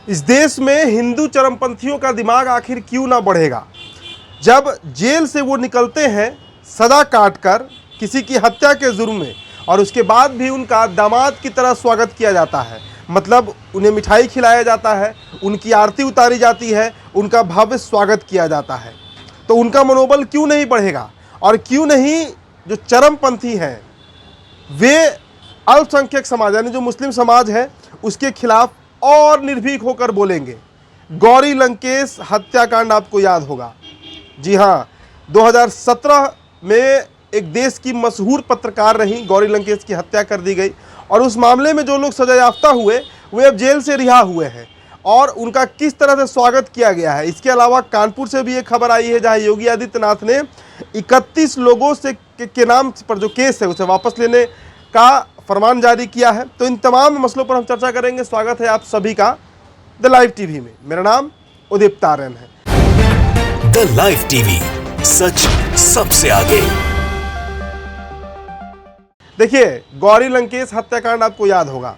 इस देश में हिंदू चरमपंथियों का दिमाग आखिर क्यों ना बढ़ेगा। जब जेल से वो निकलते हैं सजा काटकर किसी की हत्या के जुर्म में, और उसके बाद भी उनका दामाद की तरह स्वागत किया जाता है, मतलब उन्हें मिठाई खिलाया जाता है, उनकी आरती उतारी जाती है, उनका भव्य स्वागत किया जाता है, तो उनका मनोबल क्यों नहीं बढ़ेगा। और क्यों नहीं जो चरमपंथी हैं वे अल्पसंख्यक समाज यानी जो मुस्लिम समाज है उसके खिलाफ और निर्भीक होकर बोलेंगे। गौरी लंकेश हत्याकांड आपको याद होगा। जी हाँ, 2017 में एक देश की मशहूर पत्रकार रही गौरी लंकेश की हत्या कर दी गई, और उस मामले में जो लोग सजायाफ्ता हुए वे अब जेल से रिहा हुए हैं, और उनका किस तरह से स्वागत किया गया है। इसके अलावा कानपुर से भी एक खबर आई है जहां योगी आदित्यनाथ ने 31 लोगों से के नाम पर जो केस है उसे वापस लेने का फरमान जारी किया है। तो इन तमाम मसलों पर हम चर्चा करेंगे। स्वागत है आप सभी का द लाइव टीवी में। मेरा नाम उदित तारन है। द लाइव टीवी, सच सबसे आगे। देखिए, गौरी लंकेश हत्याकांड आपको याद होगा।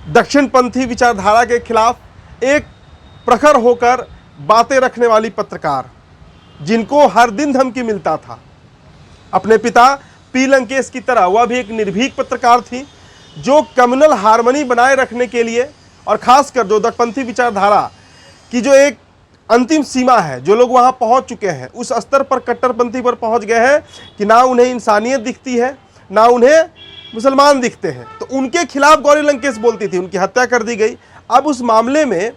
दक्षिणपंथी विचारधारा के खिलाफ एक प्रखर होकर बातें रखने वाली पत्रकार, जिनको हर दिन धमकी मिलता था, अपने पिता पी लंकेश की तरह वह भी एक निर्भीक पत्रकार थी, जो कम्युनल हार्मनी बनाए रखने के लिए और खासकर जो दक्षिणपंथी विचारधारा की जो एक अंतिम सीमा है, जो लोग वहां पहुंच चुके हैं उस स्तर पर कट्टरपंथी पर पहुंच गए हैं कि ना उन्हें इंसानियत दिखती है ना उन्हें मुसलमान दिखते हैं, तो उनके खिलाफ गौरी लंकेश बोलती थी। उनकी हत्या कर दी गई। अब उस मामले में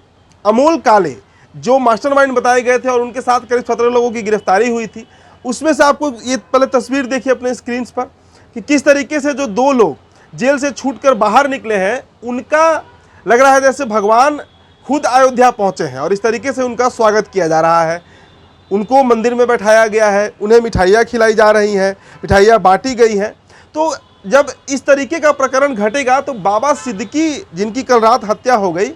अमोल काले जो मास्टरमाइंड बताए गए थे और उनके साथ करीब 17 लोगों की गिरफ्तारी हुई थी, उसमें से आपको ये पहले तस्वीर देखिए अपने स्क्रीन पर कि किस तरीके से जो 2 लोग जेल से छूटकर बाहर निकले हैं, उनका लग रहा है जैसे भगवान खुद अयोध्या पहुंचे हैं, और इस तरीके से उनका स्वागत किया जा रहा है। उनको मंदिर में बैठाया गया है, उन्हें मिठाइयाँ खिलाई जा रही हैं, मिठाइयाँ बांटी गई हैं। तो जब इस तरीके का प्रकरण घटेगा तो बाबा सिद्दीकी जिनकी कल रात हत्या हो गई,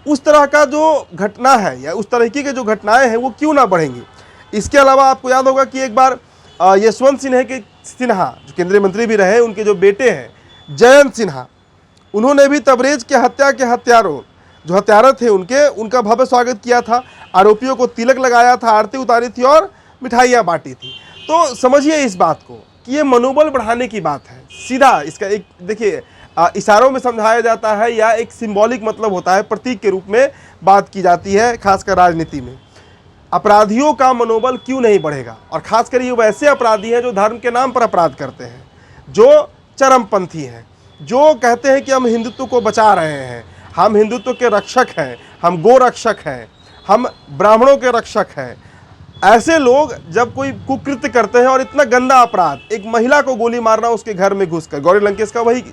उस तरह का जो घटना है या उस तरीके के जो घटनाएं हैं वो क्यों ना बढ़ेंगी। इसके अलावा आपको याद होगा कि एक बार यशवंत सिन्हा जो केंद्रीय मंत्री भी रहे, उनके जो बेटे हैं जयंत सिन्हा, उन्होंने भी तबरेज के हत्या के हत्यारों जो हत्यारे थे उनका भव्य स्वागत किया था। आरोपियों को तिलक लगाया था, आरती उतारी थी और मिठाइयाँ बांटी थी। तो समझिए इस बात को कि ये मनोबल बढ़ाने की बात है। सीधा इसका एक देखिए इशारों में समझाया जाता है या एक सिंबॉलिक मतलब होता है, प्रतीक के रूप में बात की जाती है, खासकर राजनीति में। अपराधियों का मनोबल क्यों नहीं बढ़ेगा, और खासकर ये वैसे अपराधी हैं जो धर्म के नाम पर अपराध करते हैं, जो चरमपंथी हैं, जो कहते हैं कि हम हिंदुत्व को बचा रहे हैं, हम हिंदुत्व के रक्षक हैं, हम गो रक्षक हैं, हम ब्राह्मणों के रक्षक हैं। ऐसे लोग जब कोई कुकृत्य करते हैं और इतना गंदा अपराध, एक महिला को गोली मारना उसके घर में घुसकर, गौरी लंकेश का वही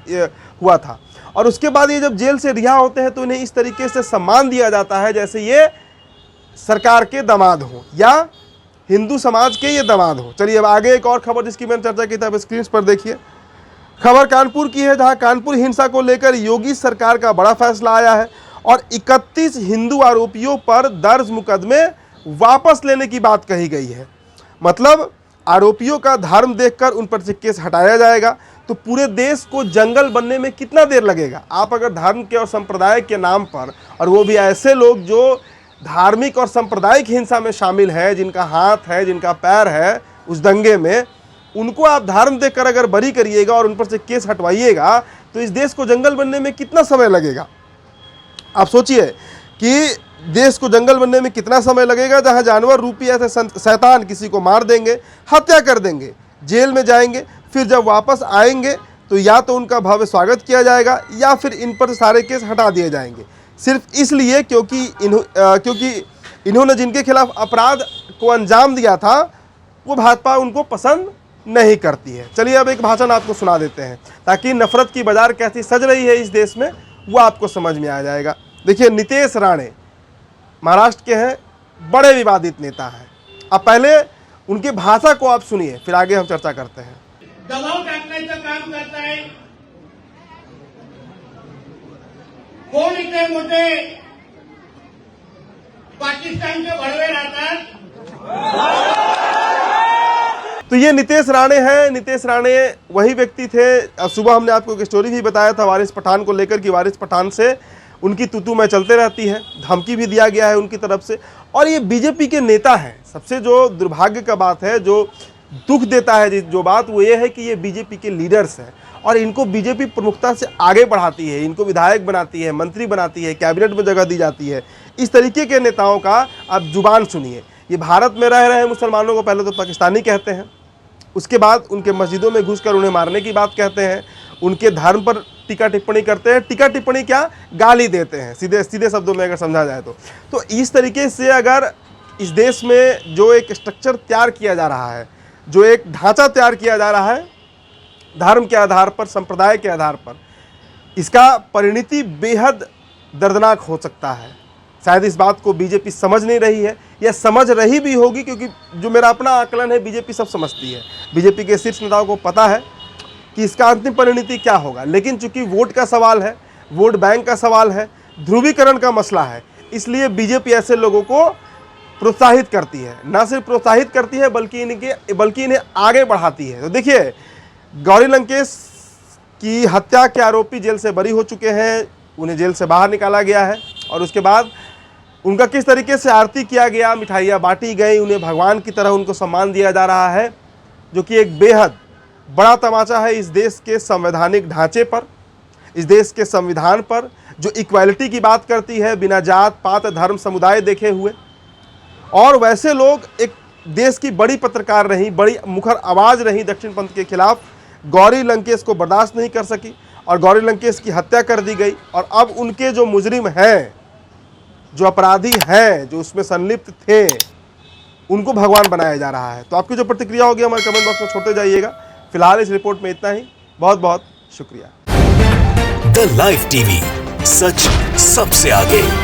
हुआ था, और उसके बाद ये जब जेल से रिहा होते हैं तो इन्हें इस तरीके से सम्मान दिया जाता है जैसे ये सरकार के दामाद हो या हिंदू समाज के ये दामाद हो। चलिए अब आगे एक और खबर जिसकी मैंने चर्चा की थी, अब स्क्रीन पर देखिए। खबर कानपुर की है, जहां कानपुर हिंसा को लेकर योगी सरकार का बड़ा फैसला आया है और 31 हिंदू आरोपियों पर दर्ज मुकदमे वापस लेने की बात कही गई है। मतलब आरोपियों का धर्म देखकर उन पर से केस हटाया जाएगा। तो पूरे देश को जंगल बनने में कितना देर लगेगा। आप अगर धर्म के और संप्रदाय के नाम पर, और वो भी ऐसे लोग जो धार्मिक और सांप्रदायिक हिंसा में शामिल है, जिनका हाथ है, जिनका पैर है उस दंगे में, उनको आप धर्म देखकर अगर बरी करिएगा और उन पर से केस हटवाइएगा तो इस देश को जंगल बनने में कितना समय लगेगा। आप सोचिए कि देश को जंगल बनने में कितना समय लगेगा, जहां जानवर रूपी ऐसे शैतान किसी को मार देंगे, हत्या कर देंगे, जेल में जाएंगे, फिर जब वापस आएंगे तो या तो उनका भव्य स्वागत किया जाएगा या फिर इन पर सारे केस हटा दिए जाएंगे, सिर्फ इसलिए क्योंकि इन्होंने जिनके खिलाफ अपराध को अंजाम दिया था वो भाजपा उनको पसंद नहीं करती है। चलिए अब एक भाषण आपको सुना देते हैं ताकि नफरत की बाजार कैसी सज रही है इस देश में वो आपको समझ में आ जाएगा। देखिए, नीतीश राणे महाराष्ट्र के हैं, बड़े विवादित नेता हैं। अब पहले उनकी भाषा को आप सुनिए, फिर आगे हम चर्चा करते हैं। दबाव टाकण्याचं काम करता है। कोण इथे मोठे पाकिस्तानचे भडवे राहतात। तो ये नीतीश राणे हैं। नीतीश राणे वही व्यक्ति थे, सुबह हमने आपको एक स्टोरी भी बताया था वारिस पठान को लेकर कि वारिस पठान से उनकी तूतू में चलते रहती है, धमकी भी दिया गया है उनकी तरफ से। और ये बीजेपी के नेता हैं। सबसे जो दुर्भाग्य का बात है, जो दुख देता है जो बात, वो ये है कि ये बीजेपी के लीडर्स हैं और इनको बीजेपी प्रमुखता से आगे बढ़ाती है, इनको विधायक बनाती है, मंत्री बनाती है, कैबिनेट में जगह दी जाती है। इस तरीके के नेताओं का आप जुबान सुनिए। ये भारत में रह रहे मुसलमानों को पहले तो पाकिस्तानी कहते हैं, उसके बाद उनके मस्जिदों में घुसकर उन्हें मारने की बात कहते हैं, उनके धर्म पर टीका टिप्पणी करते हैं। टीका टिप्पणी क्या, गाली देते हैं, सीधे सीधे शब्दों में अगर समझा जाए तो इस तरीके से अगर इस देश में जो एक स्ट्रक्चर तैयार किया जा रहा है, जो एक ढांचा तैयार किया जा रहा है धर्म के आधार पर, संप्रदाय के आधार पर, इसका परिणति बेहद दर्दनाक हो सकता है। शायद इस बात को बीजेपी समझ नहीं रही है, या समझ रही भी होगी, क्योंकि जो मेरा अपना आकलन है बीजेपी सब समझती है। बीजेपी के शीर्ष नेताओं को पता है कि इसका अंतिम परिणति क्या होगा। लेकिन चूंकि वोट का सवाल है, वोट बैंक का सवाल है, ध्रुवीकरण का मसला है, इसलिए बीजेपी ऐसे लोगों को प्रोत्साहित करती है। ना सिर्फ प्रोत्साहित करती है बल्कि इन्हें आगे बढ़ाती है। तो देखिए, गौरी लंकेश की हत्या के आरोपी जेल से बरी हो चुके हैं, उन्हें जेल से बाहर निकाला गया है और उसके बाद उनका किस तरीके से आरती किया गया, मिठाइयाँ बांटी गई, उन्हें भगवान की तरह उनको सम्मान दिया जा रहा है, जो कि एक बेहद बड़ा तमाचा है इस देश के संवैधानिक ढांचे पर, इस देश के संविधान पर, जो इक्वालिटी की बात करती है बिना जात पात धर्म समुदाय देखे हुए। और वैसे लोग एक देश की बड़ी पत्रकार रही, बड़ी मुखर आवाज़ रही दक्षिणपंथ के खिलाफ, गौरी लंकेश को बर्दाश्त नहीं कर सकी और गौरी लंकेश की हत्या कर दी गई। और अब उनके जो मुजरिम हैं, जो अपराधी हैं, जो उसमें संलिप्त थे, उनको भगवान बनाया जा रहा है। तो आपकी जो प्रतिक्रिया होगी हमारे कमेंट बॉक्स में छोड़ते जाइएगा। फिलहाल इस रिपोर्ट में इतना ही। बहुत बहुत शुक्रिया। द लाइव टीवी, सच सबसे आगे।